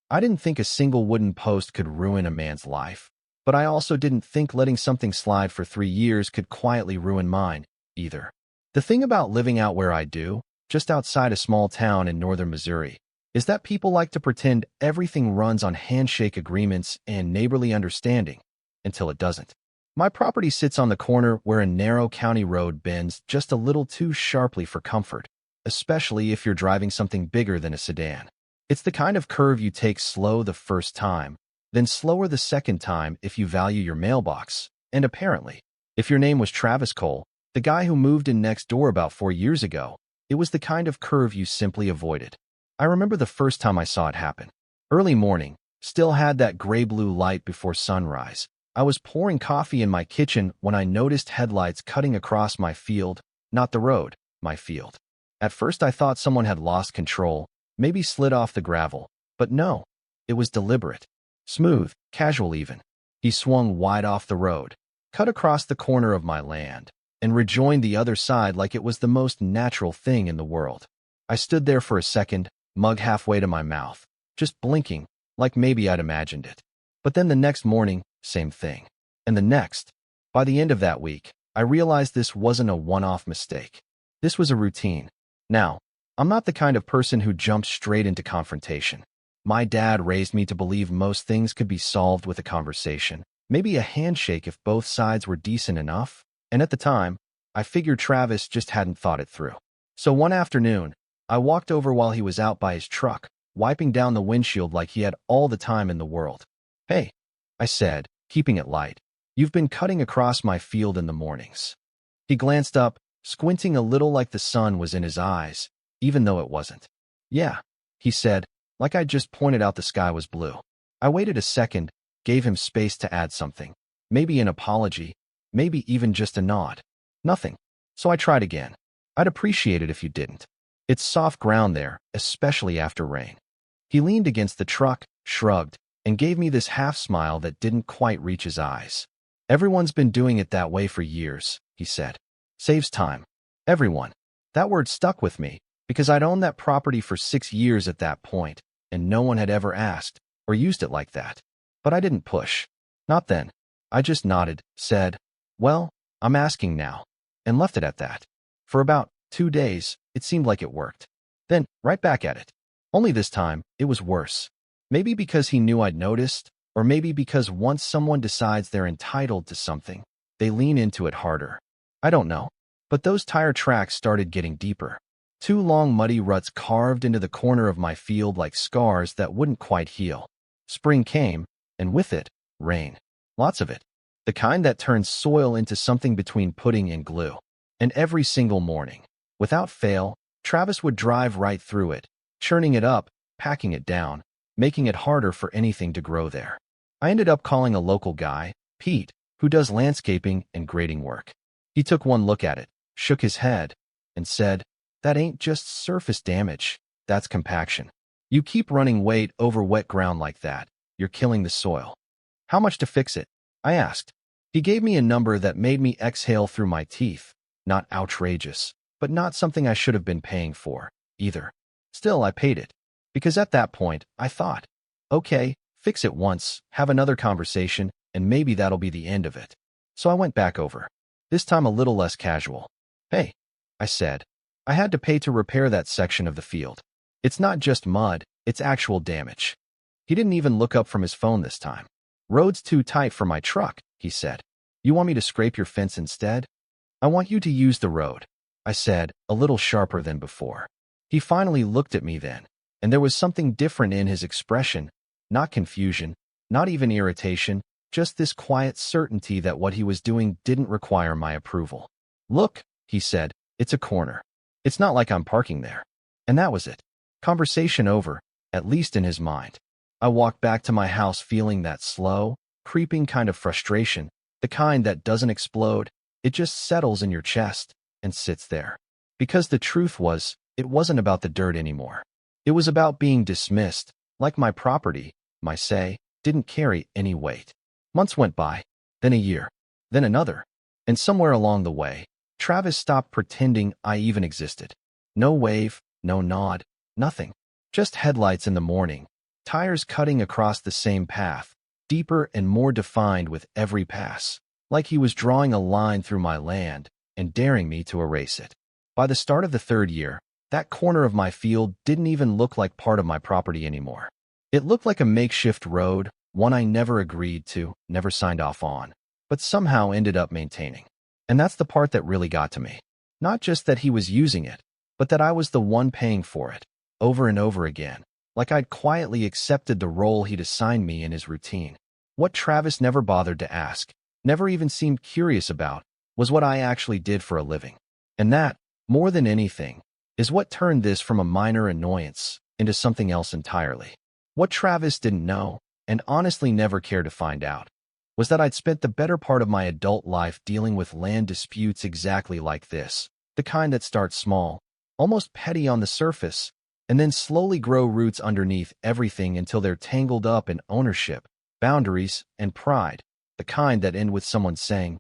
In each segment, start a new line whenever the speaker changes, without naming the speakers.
I didn't think a single wooden post could ruin a man's life, but I also didn't think letting something slide for 3 years could quietly ruin mine, either. The thing about living out where I do, just outside a small town in northern Missouri, is that people like to pretend everything runs on handshake agreements and neighborly understanding, until it doesn't. My property sits on the corner where a narrow county road bends just a little too sharply for comfort, especially if you're driving something bigger than a sedan. It's the kind of curve you take slow the first time, then slower the second time if you value your mailbox. And apparently, if your name was Travis Cole, the guy who moved in next door about 4 years ago, it was the kind of curve you simply avoided. I remember the first time I saw it happen. Early morning, still had that gray-blue light before sunrise. I was pouring coffee in my kitchen when I noticed headlights cutting across my field, not the road, my field. At first I thought someone had lost control, maybe slid off the gravel, but no, it was deliberate. Smooth, casual even. He swung wide off the road, cut across the corner of my land, and rejoined the other side like it was the most natural thing in the world. I stood there for a second, mug halfway to my mouth, just blinking, like maybe I'd imagined it. But then the next morning, same thing. And the next. By the end of that week, I realized this wasn't a one-off mistake. This was a routine. Now, I'm not the kind of person who jumps straight into confrontation. My dad raised me to believe most things could be solved with a conversation, maybe a handshake if both sides were decent enough. And at the time, I figured Travis just hadn't thought it through. So one afternoon, I walked over while he was out by his truck, wiping down the windshield like he had all the time in the world. "Hey," I said, keeping it light. "You've been cutting across my field in the mornings." He glanced up, squinting a little like the sun was in his eyes, even though it wasn't. "Yeah," he said, like I'd just pointed out the sky was blue. I waited a second, gave him space to add something. Maybe an apology, maybe even just a nod. Nothing. So I tried again. "I'd appreciate it if you didn't. It's soft ground there, especially after rain." He leaned against the truck, shrugged, and gave me this half-smile that didn't quite reach his eyes. "Everyone's been doing it that way for years," he said. "Saves time." Everyone. That word stuck with me, because I'd owned that property for 6 years at that point, and no one had ever asked or used it like that. But I didn't push. Not then. I just nodded, said, "Well, I'm asking now," and left it at that. For about 2 days, it seemed like it worked. Then, right back at it. Only this time, it was worse. Maybe because he knew I'd noticed, or maybe because once someone decides they're entitled to something, they lean into it harder. I don't know. But those tire tracks started getting deeper. 2 long muddy ruts carved into the corner of my field like scars that wouldn't quite heal. Spring came, and with it, rain. Lots of it. The kind that turns soil into something between pudding and glue. And every single morning, without fail, Travis would drive right through it, churning it up, packing it down, making it harder for anything to grow there. I ended up calling a local guy, Pete, who does landscaping and grading work. He took one look at it, shook his head, and said, "That ain't just surface damage, that's compaction. You keep running weight over wet ground like that, you're killing the soil." "How much to fix it?" I asked. He gave me a number that made me exhale through my teeth. Not outrageous, but not something I should have been paying for, either. Still, I paid it. Because at that point, I thought, okay, fix it once, have another conversation, and maybe that'll be the end of it. So I went back over. This time a little less casual. "Hey," I said, "I had to pay to repair that section of the field. It's not just mud, it's actual damage." He didn't even look up from his phone this time. "Road's too tight for my truck," he said. "You want me to scrape your fence instead?" "I want you to use the road," I said, a little sharper than before. He finally looked at me then, and there was something different in his expression, not confusion, not even irritation, just this quiet certainty that what he was doing didn't require my approval. "Look," he said, "it's a corner. It's not like I'm parking there." And that was it. Conversation over, at least in his mind. I walked back to my house feeling that slow, creeping kind of frustration, the kind that doesn't explode, it just settles in your chest and sits there. Because the truth was, it wasn't about the dirt anymore. It was about being dismissed, like my property, my say, didn't carry any weight. Months went by, then a year, then another, and somewhere along the way, Travis stopped pretending I even existed. No wave, no nod, nothing. Just headlights in the morning, tires cutting across the same path, deeper and more defined with every pass, like he was drawing a line through my land and daring me to erase it. By the start of the third year, that corner of my field didn't even look like part of my property anymore. It looked like a makeshift road, one I never agreed to, never signed off on, but somehow ended up maintaining. And that's the part that really got to me. Not just that he was using it, but that I was the one paying for it, over and over again, like I'd quietly accepted the role he'd assigned me in his routine. What Travis never bothered to ask, never even seemed curious about, was what I actually did for a living. And that, more than anything, is what turned this from a minor annoyance into something else entirely. What Travis didn't know, and honestly never cared to find out, was that I'd spent the better part of my adult life dealing with land disputes exactly like this, the kind that start small, almost petty on the surface, and then slowly grow roots underneath everything until they're tangled up in ownership, boundaries, and pride, the kind that end with someone saying,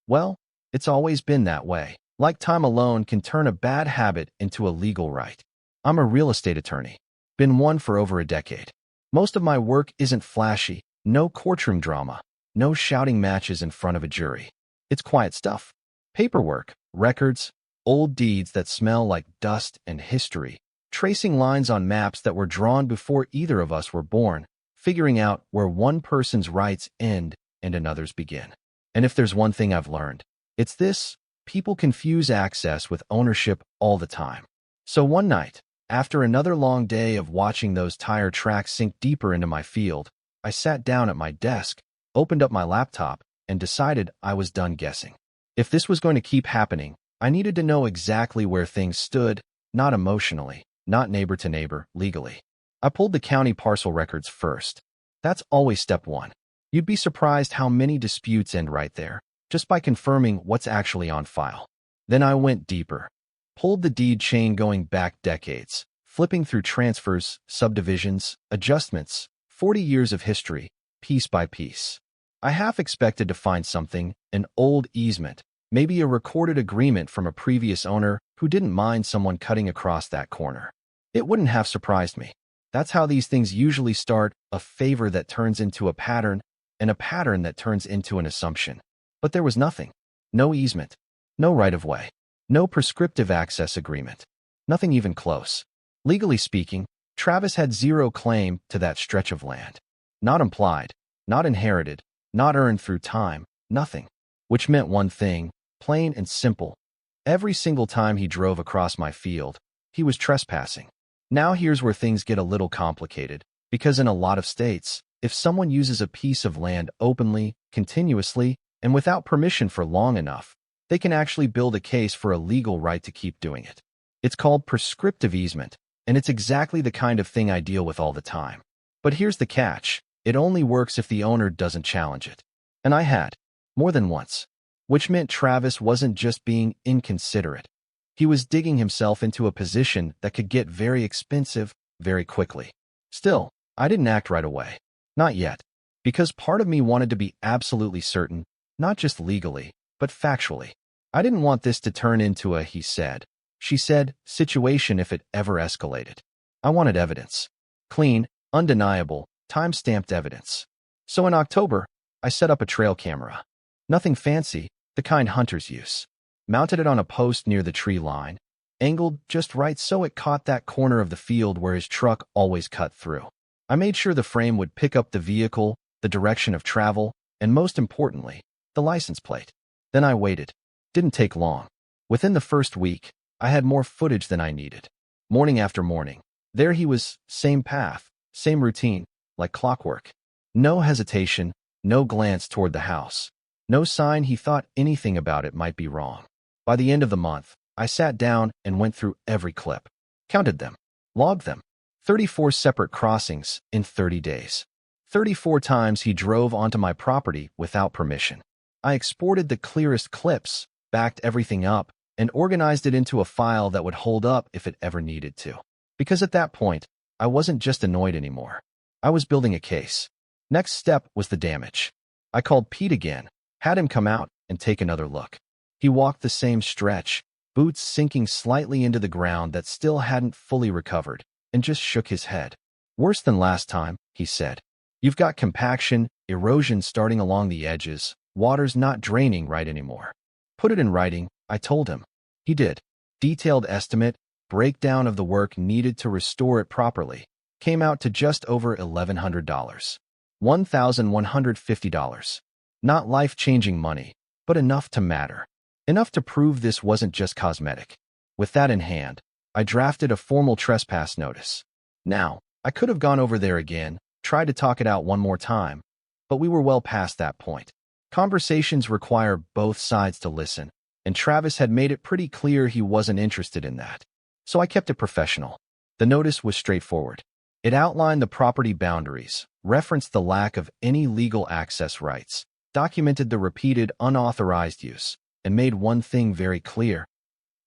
"Well, it's always been that way." Like time alone can turn a bad habit into a legal right. I'm a real estate attorney. Been one for over a decade. Most of my work isn't flashy, no courtroom drama, no shouting matches in front of a jury. It's quiet stuff. Paperwork, records, old deeds that smell like dust and history, tracing lines on maps that were drawn before either of us were born, figuring out where one person's rights end and another's begin. And if there's one thing I've learned, it's this: people confuse access with ownership all the time. So one night, after another long day of watching those tire tracks sink deeper into my field, I sat down at my desk, opened up my laptop, and decided I was done guessing. If this was going to keep happening, I needed to know exactly where things stood, not emotionally, not neighbor to neighbor, legally. I pulled the county parcel records first. That's always step one. You'd be surprised how many disputes end right there, just by confirming what's actually on file. Then I went deeper. Pulled the deed chain going back decades, flipping through transfers, subdivisions, adjustments, 40 years of history, piece by piece. I half expected to find something, an old easement, maybe a recorded agreement from a previous owner who didn't mind someone cutting across that corner. It wouldn't have surprised me. That's how these things usually start: a favor that turns into a pattern, and a pattern that turns into an assumption. But there was nothing. No easement. No right-of-way. No prescriptive access agreement. Nothing even close. Legally speaking, Travis had zero claim to that stretch of land. Not implied, not inherited, not earned through time, nothing. Which meant one thing, plain and simple. Every single time he drove across my field, he was trespassing. Now here's where things get a little complicated, because in a lot of states, if someone uses a piece of land openly, continuously, and without permission for long enough, they can actually build a case for a legal right to keep doing it. It's called prescriptive easement, and it's exactly the kind of thing I deal with all the time. But here's the catch: it only works if the owner doesn't challenge it. And I had, more than once. Which meant Travis wasn't just being inconsiderate. He was digging himself into a position that could get very expensive very quickly. Still, I didn't act right away. Not yet. Because part of me wanted to be absolutely certain, not just legally, but factually. I didn't want this to turn into a he said, she said situation if it ever escalated. I wanted evidence. Clean, undeniable, time-stamped evidence. So in October, I set up a trail camera. Nothing fancy, the kind hunters use. Mounted it on a post near the tree line, angled just right so it caught that corner of the field where his truck always cut through. I made sure the frame would pick up the vehicle, the direction of travel, and most importantly, the license plate. Then I waited. Didn't take long. Within the first week, I had more footage than I needed. Morning after morning, there he was, same path, same routine, like clockwork. No hesitation, no glance toward the house. No sign he thought anything about it might be wrong. By the end of the month, I sat down and went through every clip. Counted them. Logged them. 34 separate crossings in 30 days. 34 times he drove onto my property without permission. I exported the clearest clips, backed everything up, and organized it into a file that would hold up if it ever needed to. Because at that point, I wasn't just annoyed anymore. I was building a case. Next step was the damage. I called Pete again, had him come out and take another look. He walked the same stretch, boots sinking slightly into the ground that still hadn't fully recovered, and just shook his head. Worse than last time, he said. You've got compaction, erosion starting along the edges, water's not draining right anymore. Put it in writing, I told him. He did. Detailed estimate, breakdown of the work needed to restore it properly. Came out to just over $1,100. $1,150. Not life-changing money, but enough to matter. Enough to prove this wasn't just cosmetic. With that in hand, I drafted a formal trespass notice. Now, I could have gone over there again, tried to talk it out one more time, but we were well past that point. Conversations require both sides to listen, and Travis had made it pretty clear he wasn't interested in that. So I kept it professional. The notice was straightforward. It outlined the property boundaries, referenced the lack of any legal access rights, documented the repeated unauthorized use, and made one thing very clear.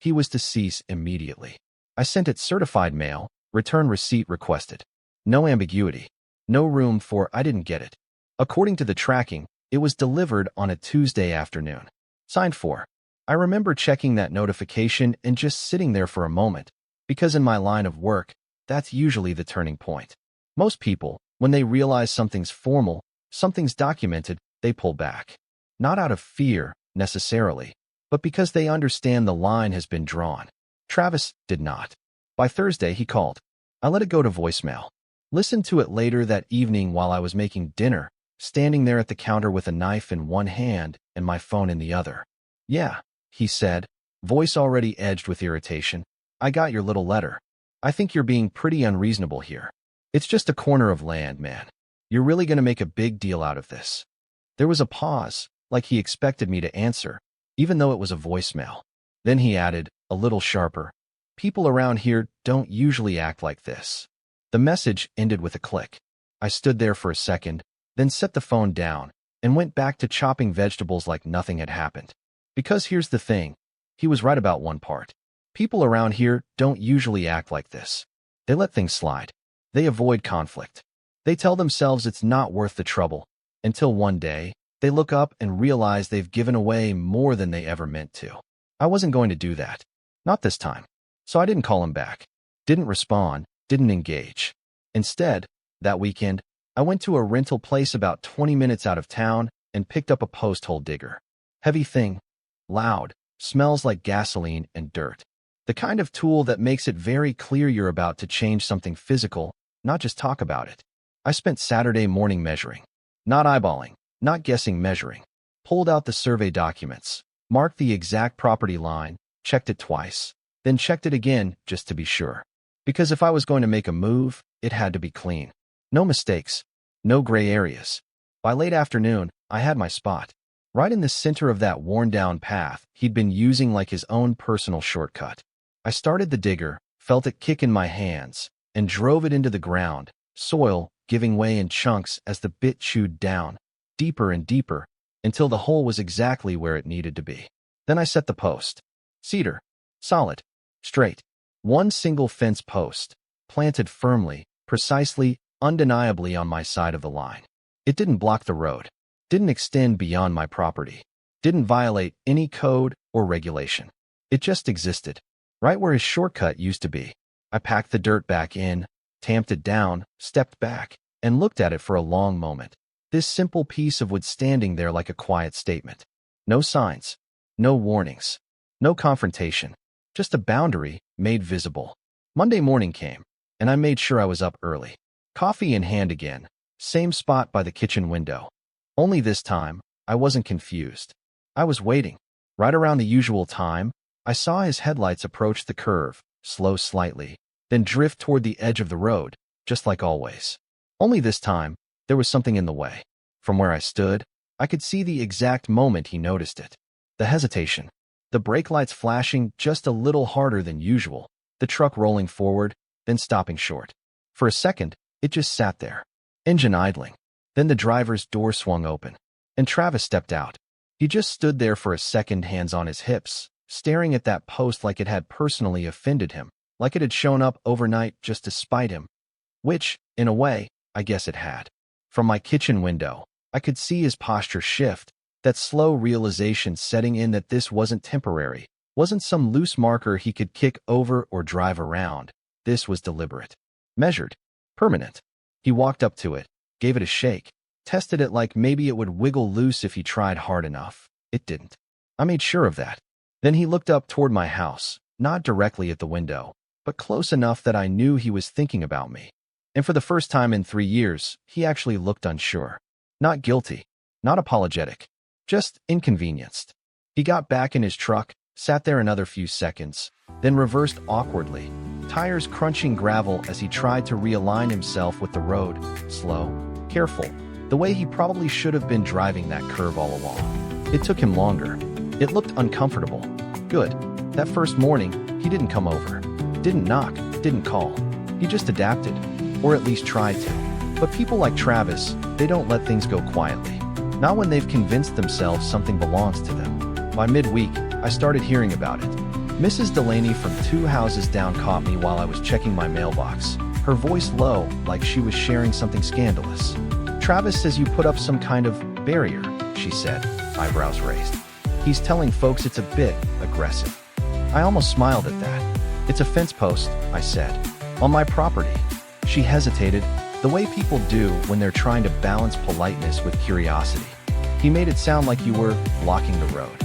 He was to cease immediately. I sent it certified mail, return receipt requested. No ambiguity. No room for I didn't get it. According to the tracking, it was delivered on a Tuesday afternoon. Signed for. I remember checking that notification and just sitting there for a moment, because in my line of work, that's usually the turning point. Most people, when they realize something's formal, something's documented, they pull back. Not out of fear, necessarily, but because they understand the line has been drawn. Travis did not. By Thursday, he called. I let it go to voicemail. Listened to it later that evening while I was making dinner, standing there at the counter with a knife in one hand and my phone in the other. Yeah, he said, voice already edged with irritation. I got your little letter. I think you're being pretty unreasonable here. It's just a corner of land, man. You're really going to make a big deal out of this. There was a pause, like he expected me to answer, even though it was a voicemail. Then he added, a little sharper, people around here don't usually act like this. The message ended with a click. I stood there for a second, then set the phone down, and went back to chopping vegetables like nothing had happened. Because here's the thing, he was right about one part. People around here don't usually act like this. They let things slide. They avoid conflict. They tell themselves it's not worth the trouble, until one day, they look up and realize they've given away more than they ever meant to. I wasn't going to do that. Not this time. So I didn't call him back. Didn't respond, didn't engage. Instead, that weekend, I went to a rental place about 20 minutes out of town and picked up a post hole digger. Heavy thing. Loud. Smells like gasoline and dirt. The kind of tool that makes it very clear you're about to change something physical, not just talk about it. I spent Saturday morning measuring. Not eyeballing, not guessing measuring. Pulled out the survey documents, marked the exact property line, checked it twice, then checked it again just to be sure. Because if I was going to make a move, it had to be clean. No mistakes, no gray areas. By late afternoon, I had my spot. Right in the center of that worn-down path he'd been using like his own personal shortcut. I started the digger, felt it kick in my hands, and drove it into the ground, soil giving way in chunks as the bit chewed down, deeper and deeper, until the hole was exactly where it needed to be. Then I set the post. Cedar. Solid. Straight. One single fence post, planted firmly, precisely, undeniably on my side of the line. It didn't block the road. Didn't extend beyond my property. Didn't violate any code or regulation. It just existed. Right where his shortcut used to be. I packed the dirt back in, tamped it down, stepped back, and looked at it for a long moment. This simple piece of wood standing there like a quiet statement. No signs. No warnings. No confrontation. Just a boundary made visible. Monday morning came, and I made sure I was up early. Coffee in hand again. Same spot by the kitchen window. Only this time, I wasn't confused. I was waiting. Right around the usual time, I saw his headlights approach the curve, slow slightly, then drift toward the edge of the road, just like always. Only this time, there was something in the way. From where I stood, I could see the exact moment he noticed it. The hesitation. The brake lights flashing just a little harder than usual, the truck rolling forward, then stopping short. For a second, it just sat there. Engine idling. Then the driver's door swung open, and Travis stepped out. He just stood there for a second, hands on his hips, staring at that post like it had personally offended him, like it had shown up overnight just to spite him. Which, in a way, I guess it had. From my kitchen window, I could see his posture shift, that slow realization setting in that this wasn't temporary, wasn't some loose marker he could kick over or drive around. This was deliberate. Measured. Permanent. He walked up to it, gave it a shake, tested it like maybe it would wiggle loose if he tried hard enough. It didn't. I made sure of that. Then he looked up toward my house, not directly at the window, but close enough that I knew he was thinking about me. And for the first time in 3 years, he actually looked unsure. Not guilty, not apologetic, just inconvenienced. He got back in his truck, sat there another few seconds, then reversed awkwardly, tires crunching gravel as he tried to realign himself with the road, slow, careful, the way he probably should have been driving that curve all along. It took him longer. It looked uncomfortable. Good. That first morning, he didn't come over. Didn't knock, didn't call. He just adapted, or at least tried to. But people like Travis, they don't let things go quietly. Not when they've convinced themselves something belongs to them. By midweek, I started hearing about it. Mrs. Delaney from 2 houses down caught me while I was checking my mailbox, her voice low, like she was sharing something scandalous. Travis says you put up some kind of barrier, she said, eyebrows raised. He's telling folks it's a bit aggressive. I almost smiled at that. It's a fence post, I said. On my property. She hesitated, the way people do when they're trying to balance politeness with curiosity. He made it sound like you were blocking the road.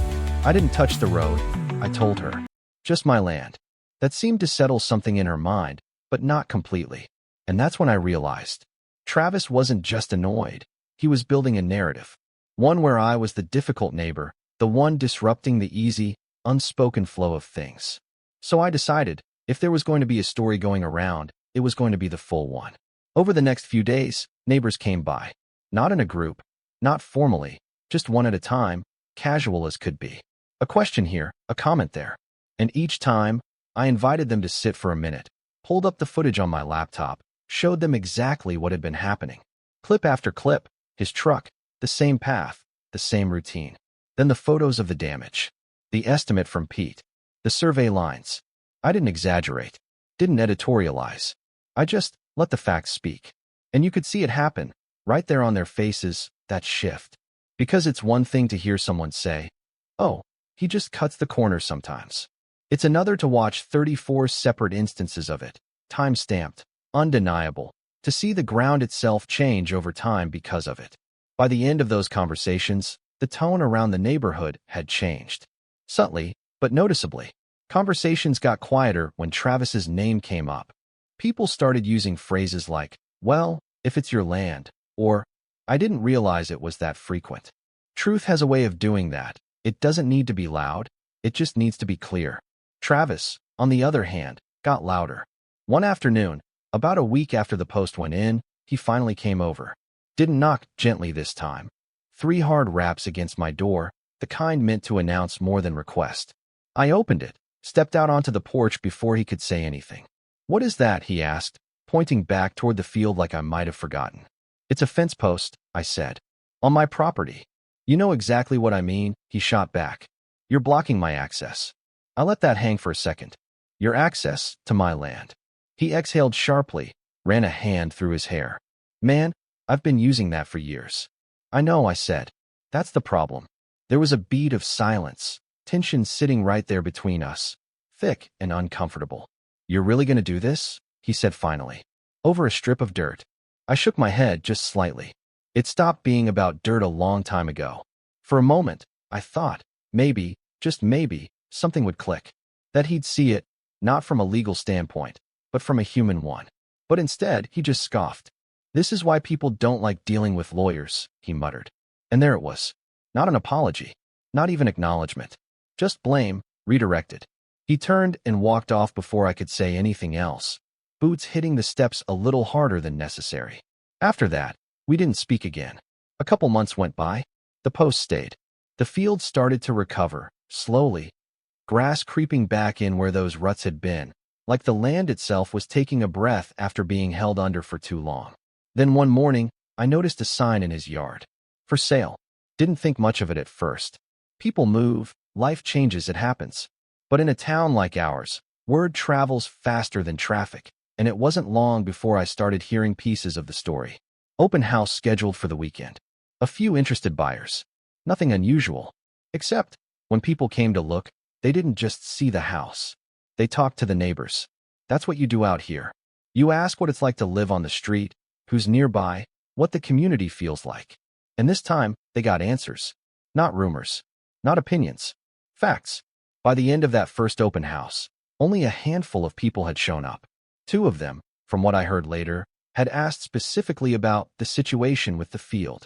I didn't touch the road, I told her. Just my land. That seemed to settle something in her mind, but not completely. And that's when I realized. Travis wasn't just annoyed. He was building a narrative. One where I was the difficult neighbor, the one disrupting the easy, unspoken flow of things. So I decided, if there was going to be a story going around, it was going to be the full one. Over the next few days, neighbors came by. Not in a group, not formally, just one at a time, casual as could be. A question here, a comment there. And each time, I invited them to sit for a minute, pulled up the footage on my laptop, showed them exactly what had been happening. Clip after clip, his truck, the same path, the same routine. Then the photos of the damage. The estimate from Pete. The survey lines. I didn't exaggerate, didn't editorialize. I just let the facts speak. And you could see it happen, right there on their faces, that shift. Because it's one thing to hear someone say, oh, he just cuts the corners sometimes. It's another to watch 34 separate instances of it, time-stamped, undeniable, to see the ground itself change over time because of it. By the end of those conversations, the tone around the neighborhood had changed. Subtly, but noticeably. Conversations got quieter when Travis's name came up. People started using phrases like, well, if it's your land, or, I didn't realize it was that frequent. Truth has a way of doing that. It doesn't need to be loud, it just needs to be clear. Travis, on the other hand, got louder. One afternoon, about a week after the post went in, he finally came over. Didn't knock gently this time. 3 hard raps against my door, the kind meant to announce more than request. I opened it, stepped out onto the porch before he could say anything. What is that? He asked, pointing back toward the field like I might have forgotten. It's a fence post, I said. On my property. You know exactly what I mean, he shot back. You're blocking my access. I let that hang for a second. Your access to my land. He exhaled sharply, ran a hand through his hair. Man, I've been using that for years. I know, I said. That's the problem. There was a beat of silence, tension sitting right there between us, thick and uncomfortable. You're really going to do this? He said finally. Over a strip of dirt. I shook my head just slightly. It stopped being about dirt a long time ago. For a moment, I thought, maybe, just maybe, something would click. That he'd see it, not from a legal standpoint, but from a human one. But instead, he just scoffed. This is why people don't like dealing with lawyers, he muttered. And there it was. Not an apology. Not even acknowledgement. Just blame, redirected. He turned and walked off before I could say anything else, boots hitting the steps a little harder than necessary. After that, we didn't speak again. A couple months went by. The post stayed. The field started to recover, slowly. Grass creeping back in where those ruts had been, like the land itself was taking a breath after being held under for too long. Then one morning, I noticed a sign in his yard. For sale. Didn't think much of it at first. People move, life changes, it happens. But in a town like ours, word travels faster than traffic, and it wasn't long before I started hearing pieces of the story. Open house scheduled for the weekend. A few interested buyers. Nothing unusual. Except, when people came to look, they didn't just see the house. They talked to the neighbors. That's what you do out here. You ask what it's like to live on the street, who's nearby, what the community feels like. And this time, they got answers. Not rumors. Not opinions. Facts. By the end of that first open house, only a handful of people had shown up. Two of them, from what I heard later, had asked specifically about the situation with the field.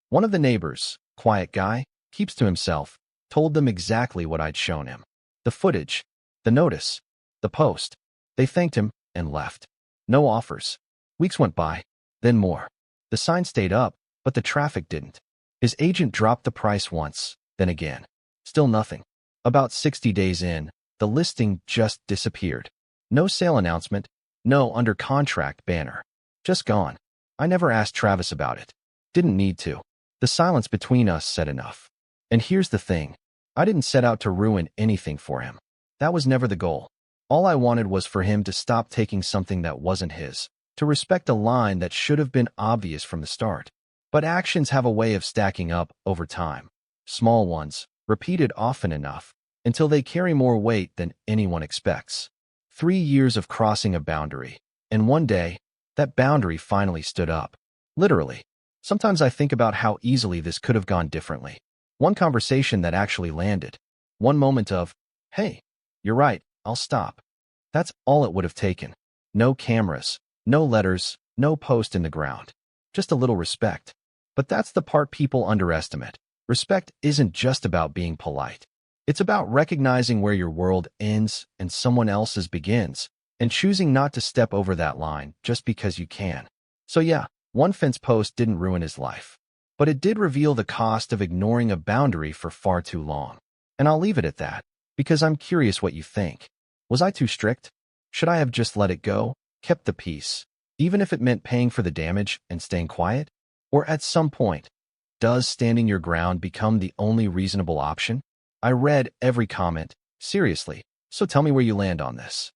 One of the neighbors, quiet guy, keeps to himself, told them exactly what I'd shown him. The footage, the notice, the post. They thanked him and left. No offers. Weeks went by, then more. The sign stayed up, but the traffic didn't. His agent dropped the price once, then again. Still nothing. About 60 days in, the listing just disappeared. No sale announcement, no under contract banner. Just gone. I never asked Travis about it. Didn't need to. The silence between us said enough. And here's the thing. I didn't set out to ruin anything for him. That was never the goal. All I wanted was for him to stop taking something that wasn't his, to respect a line that should have been obvious from the start. But actions have a way of stacking up over time. Small ones, repeated often enough, until they carry more weight than anyone expects. 3 years of crossing a boundary, and one day, that boundary finally stood up. Literally. Sometimes I think about how easily this could have gone differently. One conversation that actually landed. One moment of, hey, you're right, I'll stop. That's all it would have taken. No cameras, no letters, no post in the ground. Just a little respect. But that's the part people underestimate. Respect isn't just about being polite. It's about recognizing where your world ends and someone else's begins, and choosing not to step over that line just because you can. So yeah, one fence post didn't ruin his life, but it did reveal the cost of ignoring a boundary for far too long. And I'll leave it at that, because I'm curious what you think. Was I too strict? Should I have just let it go, kept the peace, even if it meant paying for the damage and staying quiet? Or at some point, does standing your ground become the only reasonable option? I read every comment, seriously, so tell me where you land on this.